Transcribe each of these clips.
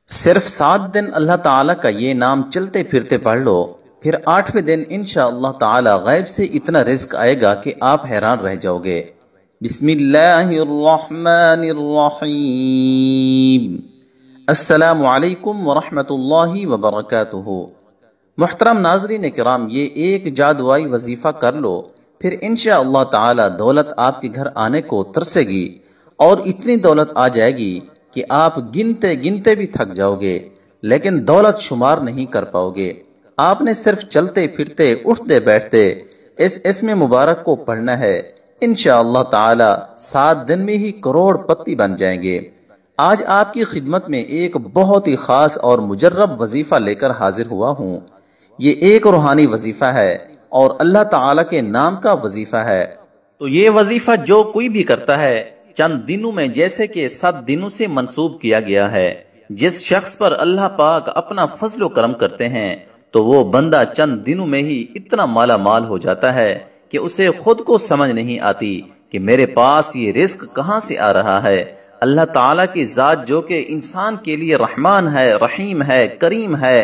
صرف 7 دن اللہ تعالیٰ کا یہ نام چلتے پھرتے پڑھ لو، پھر 8ویں دن انشاءاللہ تعالیٰ غیب سے اتنا رزق آئے گا کہ آپ حیران رہ جاؤ گے۔ بسم اللہ الرحمن الرحیم۔ السلام علیکم ورحمۃ اللہ وبرکاتہ۔ محترم ناظرین کرام، یہ ایک جادوائی وظیفہ کر لو، پھر انشاءاللہ تعالیٰ دولت آپ کے گھر آنے کو ترسے گی، اور اتنی دولت آ جائے گی کہ آپ گنتے گنتے بھی تھک جاؤ گے، لیکن دولت شمار نہیں کر پاؤ گے۔ آپ نے صرف چلتے پھرتے اٹھتے بیٹھتے اس اسم مبارک کو پڑھنا ہے، انشاءاللہ تعالی 7 دن میں ہی کروڑ پتی بن جائیں گے۔ آج آپ کی خدمت میں ایک بہت ہی خاص اور مجرب وظیفہ لے کر حاضر ہوا ہوں۔ یہ ایک روحانی وظیفہ ہے اور اللہ تعالی کے نام کا وظیفہ ہے۔ تو یہ وظیفہ جو کوئی بھی کرتا ہے چند دنوں میں جیسے کہ 7 دنوں سے منسوب کیا گیا ہے، جس شخص پر اللہ پاک اپنا فضل و کرم کرتے ہیں تو وہ بندہ چند دنوں میں ہی اتنا مالا مال ہو جاتا ہے کہ اسے خود کو سمجھ نہیں آتی کہ میرے پاس یہ رزق کہاں سے آ رہا ہے۔ اللہ تعالیٰ کی ذات جو کہ انسان کے لیے رحمان ہے، رحیم ہے، کریم ہے،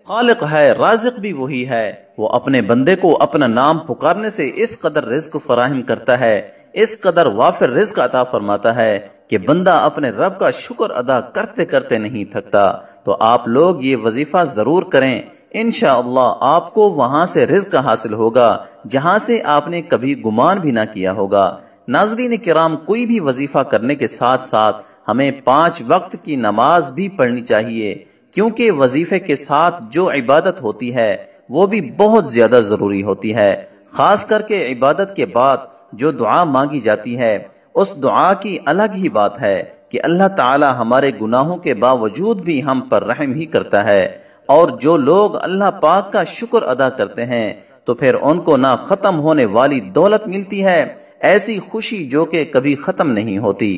خالق ہے، رازق بھی وہی ہے، وہ اپنے بندے کو اپنا نام پکارنے سے اس قدر رزق فراہم کرتا ہے، اس قدر وافر رزق عطا فرماتا ہے کہ بندہ اپنے رب کا شکر ادا کرتے کرتے نہیں تھکتا۔ تو آپ لوگ یہ وظیفہ ضرور کریں، انشاءاللہ آپ کو وہاں سے رزق حاصل ہوگا جہاں سے آپ نے کبھی گمان بھی نہ کیا ہوگا۔ ناظرین کرام، کوئی بھی وظیفہ کرنے کے ساتھ ساتھ ہمیں 5 وقت کی نماز بھی پڑھنی چاہیے، کیونکہ وظیفے کے ساتھ جو عبادت ہوتی ہے وہ بھی بہت زیادہ ضروری ہوتی ہے۔ خاص کر کے عبادت کے بعد جو دعا مانگی جاتی ہے، اس دعا کی الگ ہی بات ہے کہ اللہ تعالی ہمارے گناہوں کے باوجود بھی ہم پر رحم ہی کرتا ہے، اور جو لوگ اللہ پاک کا شکر ادا کرتے ہیں تو پھر ان کو نہ ختم ہونے والی دولت ملتی ہے، ایسی خوشی جو کہ کبھی ختم نہیں ہوتی۔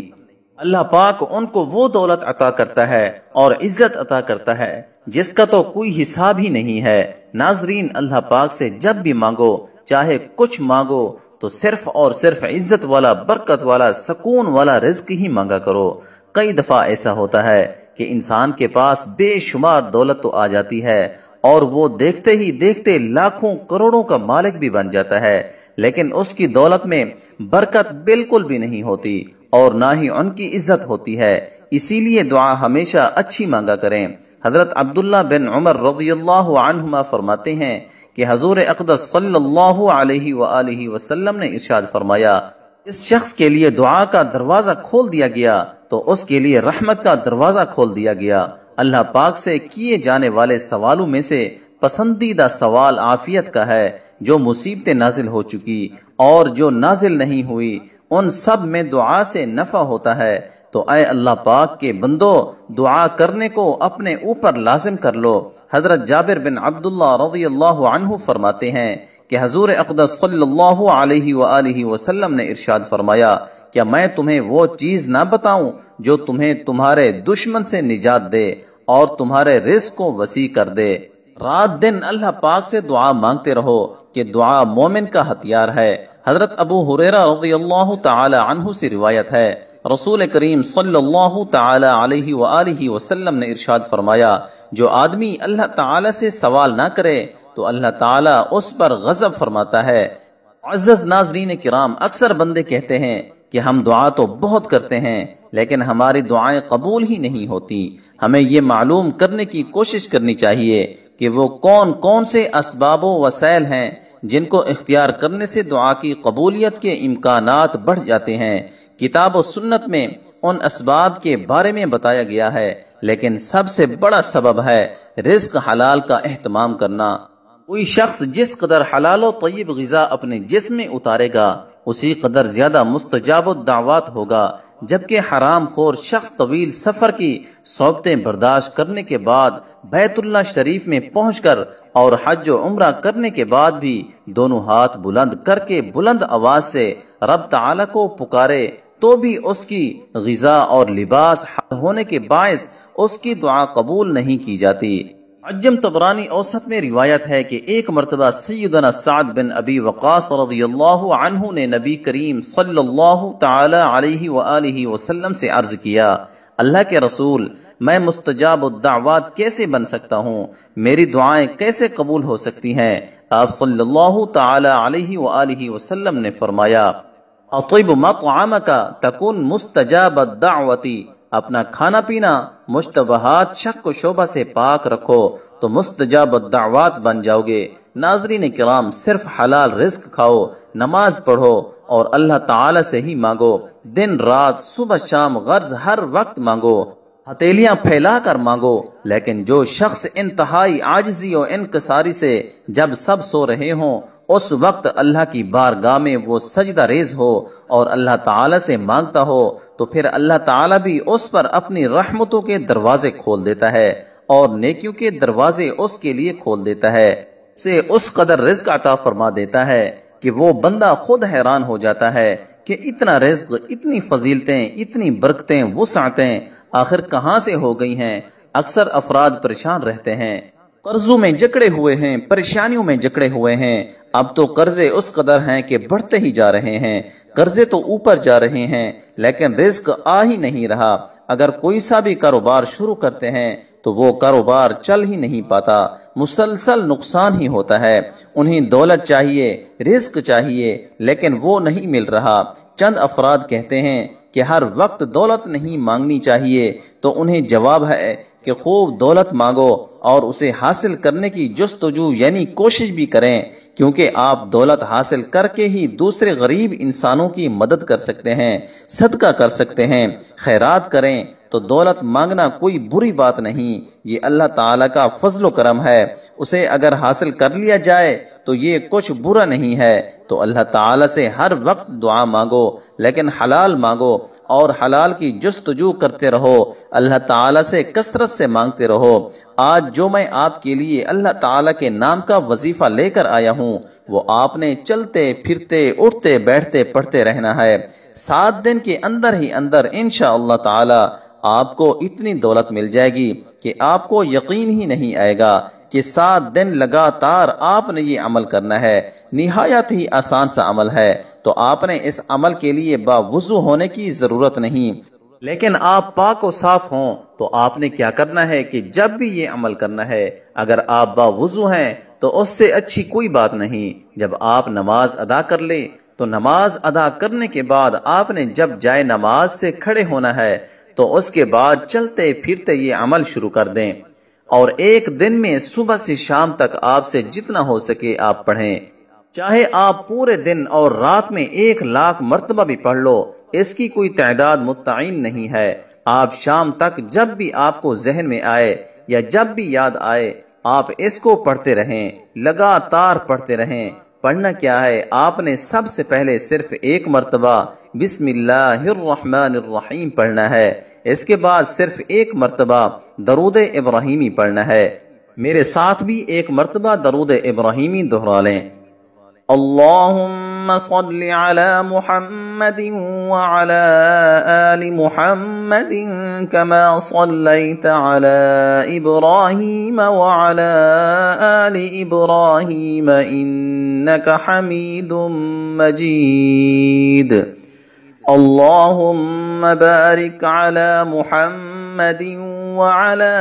اللہ پاک ان کو وہ دولت عطا کرتا ہے اور عزت عطا کرتا ہے جس کا تو کوئی حساب ہی نہیں ہے۔ ناظرین، اللہ پاک سے جب بھی مانگو، چاہے کچھ مانگو، تو صرف اور صرف عزت والا، برکت والا، سکون والا رزق ہی مانگا کرو۔ کئی دفعہ ایسا ہوتا ہے کہ انسان کے پاس بے شمار دولت تو آ جاتی ہے اور وہ دیکھتے ہی دیکھتے لاکھوں کروڑوں کا مالک بھی بن جاتا ہے، لیکن اس کی دولت میں برکت بالکل بھی نہیں ہوتی اور نہ ہی ان کی عزت ہوتی ہے۔ اسی لیے دعا ہمیشہ اچھی مانگا کریں۔ حضرت عبداللہ بن عمر رضی اللہ عنہما فرماتے ہیں کہ حضور اقدس صلی اللہ علیہ وآلہ وسلم نے ارشاد فرمایا، اس شخص کے لیے دعا کا دروازہ کھول دیا گیا تو اس کے لیے رحمت کا دروازہ کھول دیا گیا۔ اللہ پاک سے کیے جانے والے سوالوں میں سے پسندیدہ سوال عافیت کا ہے، جو مصیبتیں نازل ہو چکی اور جو نازل نہیں ہوئی ان سب میں دعا سے نفع ہوتا ہے۔ تو اے اللہ پاک کے بندو، دعا کرنے کو اپنے اوپر لازم کر لو۔ حضرت جابر بن عبداللہ رضی اللہ عنہ فرماتے ہیں کہ حضور اقدس صلی اللہ علیہ وآلہ وسلم نے ارشاد فرمایا، کیا میں تمہیں وہ چیز نہ بتاؤں جو تمہیں تمہارے دشمن سے نجات دے اور تمہارے رزق کو وسیع کر دے؟ رات دن اللہ پاک سے دعا مانگتے رہو کہ دعا مومن کا ہتھیار ہے۔ حضرت ابو ہریرہ رضی اللہ تعالی عنہ سے روایت ہے، رسول کریم صلی اللہ تعالی علیہ وآلہ وسلم نے ارشاد فرمایا، جو آدمی اللہ تعالی سے سوال نہ کرے تو اللہ تعالی اس پر غضب فرماتا ہے۔ معزز ناظرین کرام، اکثر بندے کہتے ہیں کہ ہم دعا تو بہت کرتے ہیں لیکن ہماری دعائیں قبول ہی نہیں ہوتی۔ ہمیں یہ معلوم کرنے کی کوشش کرنی چاہیے کہ وہ کون کون سے اسباب و وسائل ہیں جن کو اختیار کرنے سے دعا کی قبولیت کے امکانات بڑھ جاتے ہیں۔ کتاب و سنت میں ان اسباب کے بارے میں بتایا گیا ہے، لیکن سب سے بڑا سبب ہے رزق حلال کا اہتمام کرنا۔ کوئی شخص جس قدر حلال و طیب غذا اپنے جسم میں اتارے گا، اسی قدر زیادہ مستجاب الدعوات ہوگا، جبکہ حرام خور شخص طویل سفر کی صعوبتیں برداشت کرنے کے بعد بیت اللہ شریف میں پہنچ کر اور حج و عمرہ کرنے کے بعد بھی دونوں ہاتھ بلند کر کے بلند آواز سے رب تعالی کو پکارے تو بھی اس کی غذا اور لباس حلال ہونے کے باعث اس کی دعا قبول نہیں کی جاتی۔ عجم طبرانی اوسط میں روایت ہے کہ ایک مرتبہ سیدنا سعد بن ابی وقاص رضی اللہ عنہ نے نبی کریم صلی اللہ تعالی علیہ وآلہ وسلم سے عرض کیا، اللہ کے رسول، میں مستجاب الدعوات کیسے بن سکتا ہوں؟ میری دعائیں کیسے قبول ہو سکتی ہیں؟ آپ صلی اللہ تعالی علیہ وآلہ وسلم نے فرمایا، اطیب مطعمک تکن مستجاب الدعوتی، اپنا کھانا پینا مشتبہات شک و شبہ سے پاک رکھو تو مستجاب الدعوات بن جاؤ گے۔ ناظرین کرام، صرف حلال رزق کھاؤ، نماز پڑھو اور اللہ تعالی سے ہی مانگو، دن رات صبح شام غرض ہر وقت مانگو، ہتھیلیاں پھیلا کر مانگو۔ لیکن جو شخص انتہائی عاجزی و انکساری سے جب سب سو رہے ہوں اس وقت اللہ کی بارگاہ میں وہ سجدہ ریز ہو اور اللہ تعالی سے مانگتا ہو تو پھر اللہ تعالی بھی اس پر اپنی رحمتوں کے دروازے کھول دیتا ہے اور نیکیوں کے دروازے اس کے لیے کھول دیتا ہے، اسے اس قدر رزق عطا فرما دیتا ہے کہ وہ بندہ خود حیران ہو جاتا ہے کہ اتنا رزق، اتنی فضیلتیں، اتنی برکتیں، وسعتیں آخر کہاں سے ہو گئی ہیں؟ اکثر افراد پریشان رہتے ہیں، قرضوں میں جکڑے ہوئے ہیں، پریشانیوں میں جکڑے ہوئے ہیں۔ اب تو قرضے اس قدر ہیں کہ بڑھتے ہی جا رہے ہیں، قرضے تو اوپر جا رہے ہیں لیکن رزق آ ہی نہیں رہا۔ اگر کوئی سا بھی کاروبار شروع کرتے ہیں تو وہ کاروبار چل ہی نہیں پاتا، مسلسل نقصان ہی ہوتا ہے۔ انہیں دولت چاہیے، رزق چاہیے لیکن وہ نہیں مل رہا۔ چند افراد کہتے ہیں کہ ہر وقت دولت نہیں مانگنی چاہیے تو انہیں جواب ہے کہ خوب دولت مانگو اور اسے حاصل کرنے کی جستجو یعنی کوشش بھی کریں، کیونکہ آپ دولت حاصل کر کے ہی دوسرے غریب انسانوں کی مدد کر سکتے ہیں، صدقہ کر سکتے ہیں، خیرات کریں۔ تو دولت مانگنا کوئی بری بات نہیں، یہ اللہ تعالیٰ کا فضل و کرم ہے، اسے اگر حاصل کر لیا جائے تو یہ کچھ برا نہیں ہے۔ تو اللہ تعالیٰ سے ہر وقت دعا مانگو لیکن حلال مانگو اور حلال کی جستجو کرتے رہو، اللہ تعالیٰ سے کثرت سے مانگتے رہو۔ آج جو میں آپ کے لیے اللہ تعالیٰ کے نام کا وظیفہ لے کر آیا ہوں وہ آپ نے چلتے پھرتے اٹھتے بیٹھتے پڑھتے رہنا ہے۔ 7 دن کے اندر ہی اندر انشاءاللہ تعالی آپ کو اتنی دولت مل جائے گی کہ آپ کو یقین ہی نہیں آئے گا کہ 7 دن لگاتار آپ نے یہ عمل کرنا ہے۔ نہایت ہی آسان سا عمل ہے، تو آپ نے اس عمل کے لیے باوضو ہونے کی ضرورت نہیں، لیکن آپ پاک و صاف ہوں تو آپ نے کیا کرنا ہے کہ جب بھی یہ عمل کرنا ہے اگر آپ باوضو ہیں تو اس سے اچھی کوئی بات نہیں۔ جب آپ نماز ادا کر لیں تو نماز ادا کرنے کے بعد آپ نے جب جائے نماز سے کھڑے ہونا ہے تو اس کے بعد چلتے پھرتے یہ عمل شروع کر دیں، اور ایک دن میں صبح سے شام تک آپ سے جتنا ہو سکے آپ پڑھیں، چاہے آپ پورے دن اور رات میں 1,00,000 مرتبہ بھی پڑھ لو، اس کی کوئی تعداد متعین نہیں ہے۔ آپ شام تک جب بھی آپ کو ذہن میں آئے یا جب بھی یاد آئے آپ اس کو پڑھتے رہیں، لگاتار پڑھتے رہیں۔ پڑھنا کیا ہے؟ آپ نے سب سے پہلے صرف 1 مرتبہ بسم اللہ الرحمن الرحیم پڑھنا ہے، اس کے بعد صرف 1 مرتبہ درود ابراہیمی پڑھنا ہے۔ میرے ساتھ بھی 1 مرتبہ درود ابراہیمی دہرا لیں۔ اللهم صل على محمد وعلى آل محمد كما صليت على إبراهيم وعلى آل إبراهيم إنك حميد مجيد اللهم بارك على محمد وعلى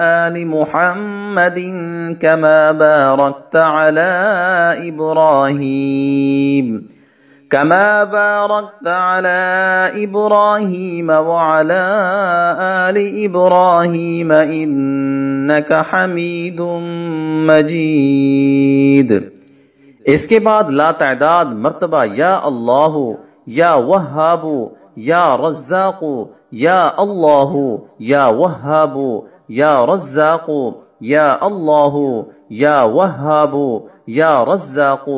آل محمد كما باركت على إبراهيم وعلى آل إبراهيم إنك حميد مجيد۔ اس کے بعد لا تعداد مرتبہ یا اللہ، یا وہاب، یا رزاق، یا اللہ، یا وہاب، یا رزاق، یا اللہ، یا وہاب، یا رزاق،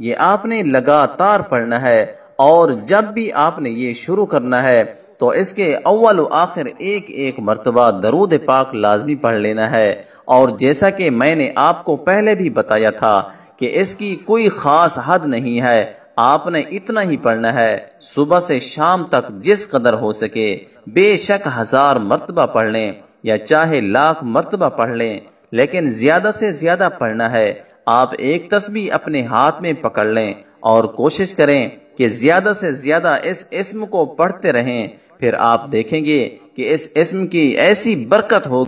یہ آپ نے لگاتار پڑھنا ہے۔ اور جب بھی آپ نے یہ شروع کرنا ہے تو اس کے اول و آخر 1 مرتبہ درود پاک لازمی پڑھ لینا ہے۔ اور جیسا کہ میں نے آپ کو پہلے بھی بتایا تھا کہ اس کی کوئی خاص حد نہیں ہے، آپ نے اتنا ہی پڑھنا ہے، صبح سے شام تک جس قدر ہو سکے، بے شک 1000 مرتبہ پڑھ لیں یا چاہے 1,00,000 مرتبہ پڑھ لیں، لیکن زیادہ سے زیادہ پڑھنا ہے۔ آپ ایک تسبیح اپنے ہاتھ میں پکڑ لیں اور کوشش کریں کہ زیادہ سے زیادہ اس اسم کو پڑھتے رہیں۔ پھر آپ دیکھیں گے کہ اس اسم کی ایسی برکت ہوگی